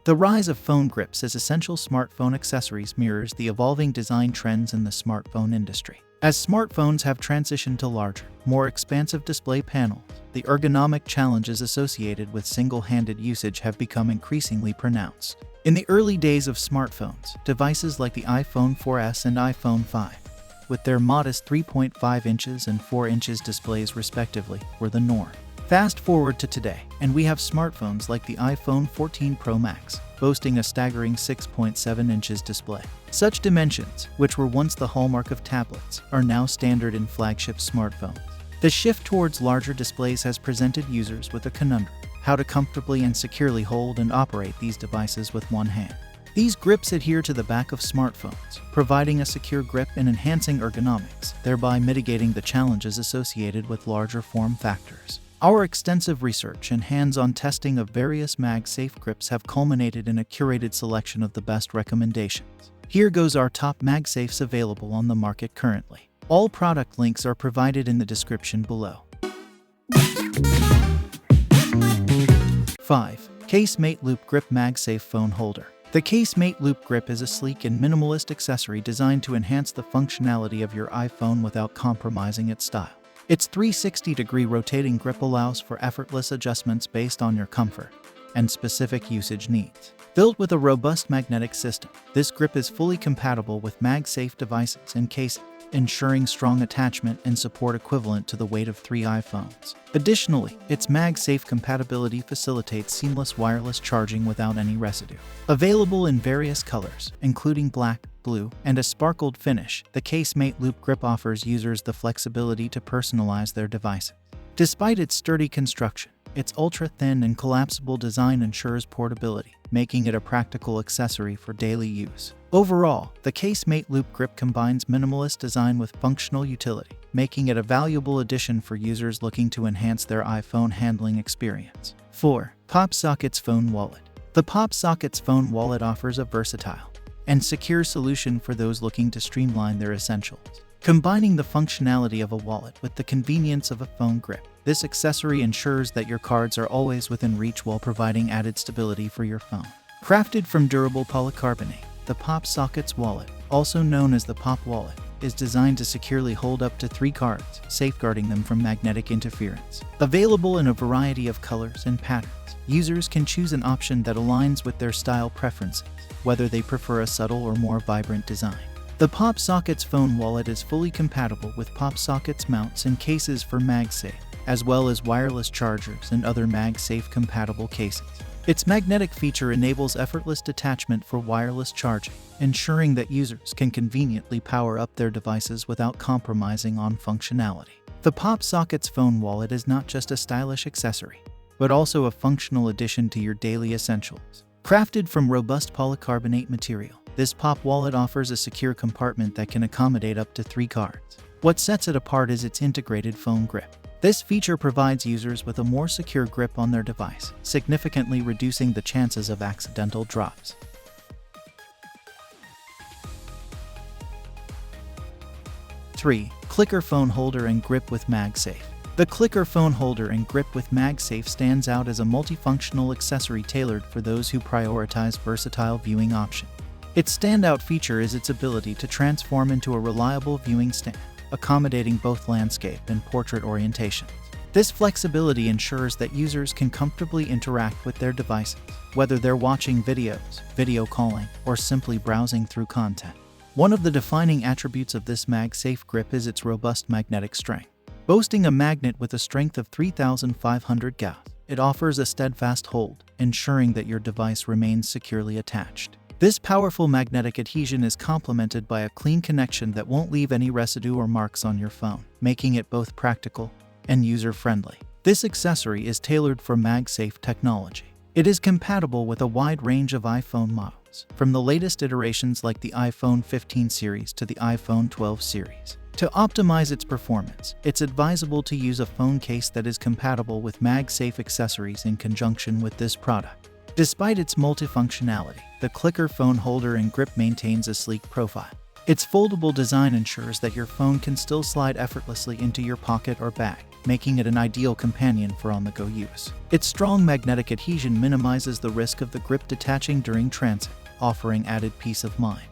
The rise of phone grips as essential smartphone accessories mirrors the evolving design trends in the smartphone industry. As smartphones have transitioned to larger, more expansive display panels, the ergonomic challenges associated with single-handed usage have become increasingly pronounced. In the early days of smartphones, devices like the iPhone 4S and iPhone 5, with their modest 3.5 inches and 4 inches displays respectively, were the norm. Fast forward to today, and we have smartphones like the iPhone 14 Pro Max, boasting a staggering 6.7 inches display. Such dimensions, which were once the hallmark of tablets, are now standard in flagship smartphones. The shift towards larger displays has presented users with a conundrum: how to comfortably and securely hold and operate these devices with one hand. These grips adhere to the back of smartphones, providing a secure grip and enhancing ergonomics, thereby mitigating the challenges associated with larger form factors. Our extensive research and hands-on testing of various MagSafe grips have culminated in a curated selection of the best recommendations. Here goes our top MagSafes available on the market currently. All product links are provided in the description below. 5. CaseMate Loop Grip MagSafe Phone Holder. The CaseMate Loop Grip is a sleek and minimalist accessory designed to enhance the functionality of your iPhone without compromising its style. Its 360-degree rotating grip allows for effortless adjustments based on your comfort and specific usage needs. Built with a robust magnetic system, this grip is fully compatible with MagSafe devices and cases, ensuring strong attachment and support equivalent to the weight of 3 iPhones. Additionally, its MagSafe compatibility facilitates seamless wireless charging without any residue. Available in various colors, including black, blue, and a sparkled finish, the CaseMate Loop Grip offers users the flexibility to personalize their devices. Despite its sturdy construction, its ultra-thin and collapsible design ensures portability, making it a practical accessory for daily use. Overall, the CaseMate Loop Grip combines minimalist design with functional utility, making it a valuable addition for users looking to enhance their iPhone handling experience. 4. PopSockets Phone Wallet. The PopSockets Phone Wallet offers a versatile and secure solution for those looking to streamline their essentials. Combining the functionality of a wallet with the convenience of a phone grip, this accessory ensures that your cards are always within reach while providing added stability for your phone. Crafted from durable polycarbonate, the PopSockets wallet, also known as the Pop Wallet, is designed to securely hold up to 3 cards, safeguarding them from magnetic interference. Available in a variety of colors and patterns, users can choose an option that aligns with their style preferences, whether they prefer a subtle or more vibrant design. The PopSockets phone wallet is fully compatible with PopSockets mounts and cases for MagSafe, as well as wireless chargers and other MagSafe-compatible cases. Its magnetic feature enables effortless detachment for wireless charging, ensuring that users can conveniently power up their devices without compromising on functionality. The PopSockets phone wallet is not just a stylish accessory, but also a functional addition to your daily essentials. Crafted from robust polycarbonate material, this Pop Wallet offers a secure compartment that can accommodate up to 3 cards. What sets it apart is its integrated phone grip. This feature provides users with a more secure grip on their device, significantly reducing the chances of accidental drops. 3. Clicker Phone Holder and Grip with MagSafe. The Clicker Phone Holder and Grip with MagSafe stands out as a multifunctional accessory tailored for those who prioritize versatile viewing options. Its standout feature is its ability to transform into a reliable viewing stand, accommodating both landscape and portrait orientations. This flexibility ensures that users can comfortably interact with their devices, whether they're watching videos, video calling, or simply browsing through content. One of the defining attributes of this MagSafe grip is its robust magnetic strength. Boasting a magnet with a strength of 3,500 Gauss, it offers a steadfast hold, ensuring that your device remains securely attached. This powerful magnetic adhesion is complemented by a clean connection that won't leave any residue or marks on your phone, making it both practical and user-friendly. This accessory is tailored for MagSafe technology. It is compatible with a wide range of iPhone models, from the latest iterations like the iPhone 15 series to the iPhone 12 series. To optimize its performance, it's advisable to use a phone case that is compatible with MagSafe accessories in conjunction with this product. Despite its multifunctionality, the Clicker Phone Holder and Grip maintains a sleek profile. Its foldable design ensures that your phone can still slide effortlessly into your pocket or bag, making it an ideal companion for on-the-go use. Its strong magnetic adhesion minimizes the risk of the grip detaching during transit, offering added peace of mind.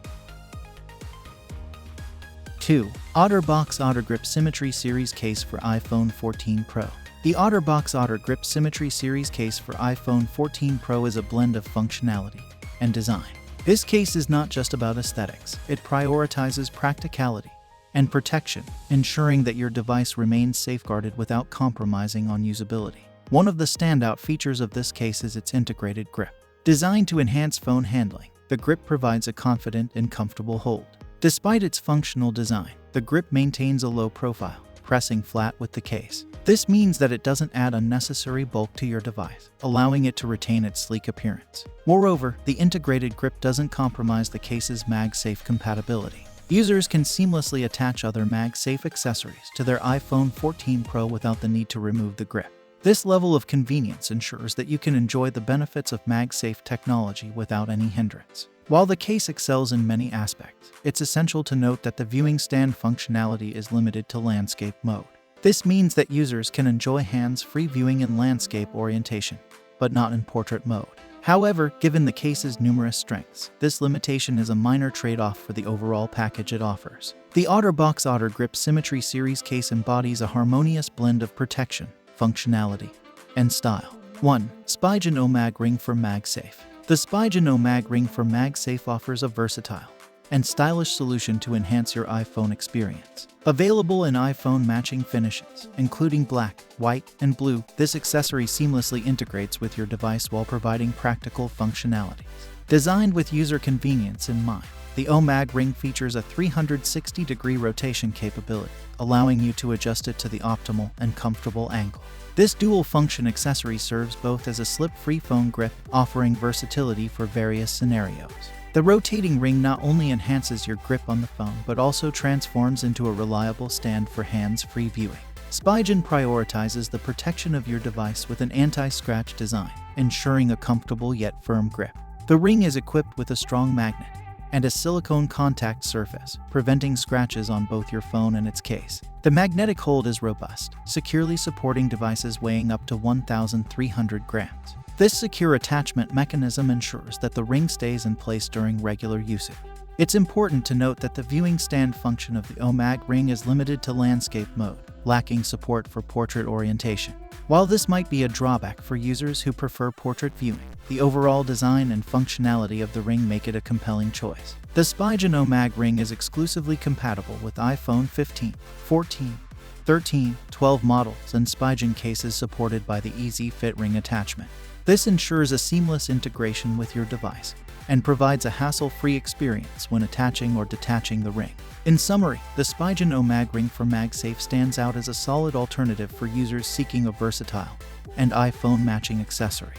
2. OtterBox OtterGrip Symmetry Series Case for iPhone 14 Pro. The OtterBox OtterGrip Symmetry Series Case for iPhone 14 Pro is a blend of functionality and design. This case is not just about aesthetics, it prioritizes practicality and protection, ensuring that your device remains safeguarded without compromising on usability. One of the standout features of this case is its integrated grip. Designed to enhance phone handling, the grip provides a confident and comfortable hold. Despite its functional design, the grip maintains a low profile, pressing flat with the case. This means that it doesn't add unnecessary bulk to your device, allowing it to retain its sleek appearance. Moreover, the integrated grip doesn't compromise the case's MagSafe compatibility. Users can seamlessly attach other MagSafe accessories to their iPhone 14 Pro without the need to remove the grip. This level of convenience ensures that you can enjoy the benefits of MagSafe technology without any hindrance. While the case excels in many aspects, it's essential to note that the viewing stand functionality is limited to landscape mode. This means that users can enjoy hands-free viewing in landscape orientation, but not in portrait mode. However, given the case's numerous strengths, this limitation is a minor trade-off for the overall package it offers. The OtterBox OtterGrip Symmetry Series case embodies a harmonious blend of protection, functionality, and style. 1. Spigen OMag Ring for MagSafe. The Spigen OMag Ring for MagSafe offers a versatile and stylish solution to enhance your iPhone experience. Available in iPhone matching finishes, including black, white, and blue, this accessory seamlessly integrates with your device while providing practical functionalities. Designed with user convenience in mind, the OMag Ring features a 360-degree rotation capability, allowing you to adjust it to the optimal and comfortable angle. This dual-function accessory serves both as a slip-free phone grip, offering versatility for various scenarios. The rotating ring not only enhances your grip on the phone but also transforms into a reliable stand for hands-free viewing. Spigen prioritizes the protection of your device with an anti-scratch design, ensuring a comfortable yet firm grip. The ring is equipped with a strong magnet and a silicone contact surface, preventing scratches on both your phone and its case. The magnetic hold is robust, securely supporting devices weighing up to 1,300 grams. This secure attachment mechanism ensures that the ring stays in place during regular usage. It's important to note that the viewing stand function of the OMag Ring is limited to landscape mode, lacking support for portrait orientation. While this might be a drawback for users who prefer portrait viewing, the overall design and functionality of the ring make it a compelling choice. The Spigen OMag Ring is exclusively compatible with iPhone 15, 14, 13, 12 models and Spigen cases supported by the Easy Fit ring attachment. This ensures a seamless integration with your device and provides a hassle-free experience when attaching or detaching the ring. In summary, the Spigen OMag Ring for MagSafe stands out as a solid alternative for users seeking a versatile and iPhone matching accessory.